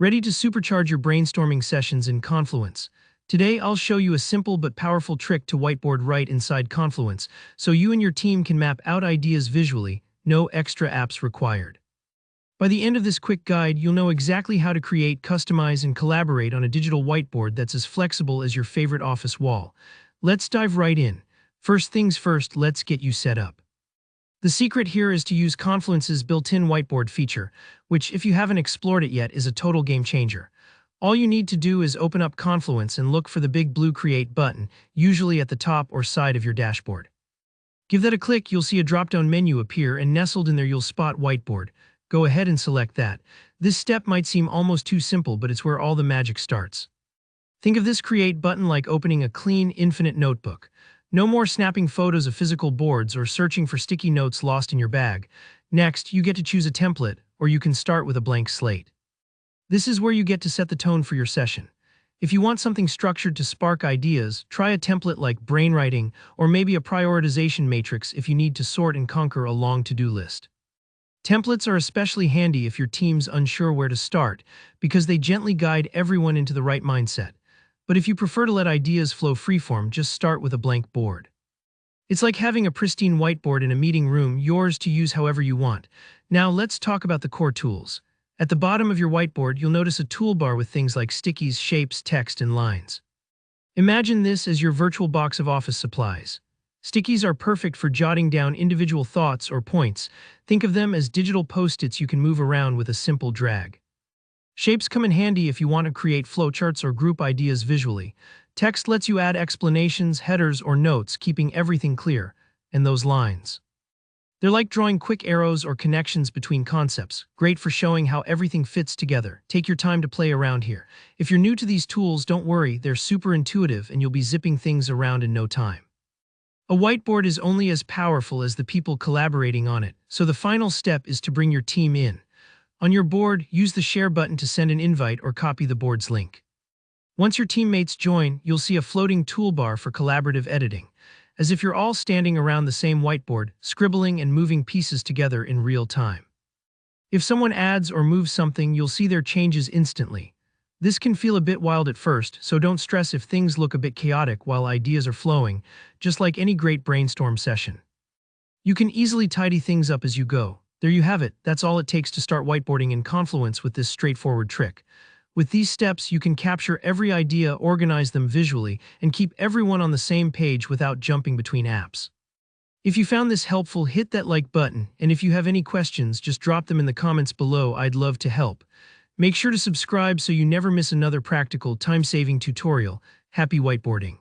Ready to supercharge your brainstorming sessions in Confluence? Today, I'll show you a simple but powerful trick to whiteboard right inside Confluence, so you and your team can map out ideas visually, no extra apps required. By the end of this quick guide, you'll know exactly how to create, customize, and collaborate on a digital whiteboard that's as flexible as your favorite office wall. Let's dive right in. First things first, let's get you set up. The secret here is to use Confluence's built-in whiteboard feature, which, if you haven't explored it yet, is a total game changer. All you need to do is open up Confluence and look for the big blue Create button, usually at the top or side of your dashboard. Give that a click, you'll see a drop-down menu appear, and nestled in there you'll spot Whiteboard. Go ahead and select that. This step might seem almost too simple, but it's where all the magic starts. Think of this Create button like opening a clean, infinite notebook. No more snapping photos of physical boards or searching for sticky notes lost in your bag. Next, you get to choose a template, or you can start with a blank slate. This is where you get to set the tone for your session. If you want something structured to spark ideas, try a template like brainwriting, or maybe a prioritization matrix if you need to sort and conquer a long to-do list. Templates are especially handy if your team's unsure where to start, because they gently guide everyone into the right mindset. But if you prefer to let ideas flow freeform, just start with a blank board. It's like having a pristine whiteboard in a meeting room, yours to use however you want. Now let's talk about the core tools. At the bottom of your whiteboard, you'll notice a toolbar with things like stickies, shapes, text, and lines. Imagine this as your virtual box of office supplies. Stickies are perfect for jotting down individual thoughts or points. Think of them as digital post-its you can move around with a simple drag. Shapes come in handy if you want to create flowcharts or group ideas visually. Text lets you add explanations, headers, or notes, keeping everything clear. And those lines. They're like drawing quick arrows or connections between concepts, great for showing how everything fits together. Take your time to play around here. If you're new to these tools, don't worry, they're super intuitive and you'll be zipping things around in no time. A whiteboard is only as powerful as the people collaborating on it, so the final step is to bring your team in. On your board, use the Share button to send an invite or copy the board's link. Once your teammates join, you'll see a floating toolbar for collaborative editing, as if you're all standing around the same whiteboard, scribbling and moving pieces together in real time. If someone adds or moves something, you'll see their changes instantly. This can feel a bit wild at first, so don't stress if things look a bit chaotic while ideas are flowing, just like any great brainstorm session. You can easily tidy things up as you go. There you have it, that's all it takes to start whiteboarding in Confluence with this straightforward trick. With these steps, you can capture every idea, organize them visually, and keep everyone on the same page without jumping between apps. If you found this helpful, hit that like button, and if you have any questions, just drop them in the comments below, I'd love to help. Make sure to subscribe so you never miss another practical, time-saving tutorial. Happy whiteboarding!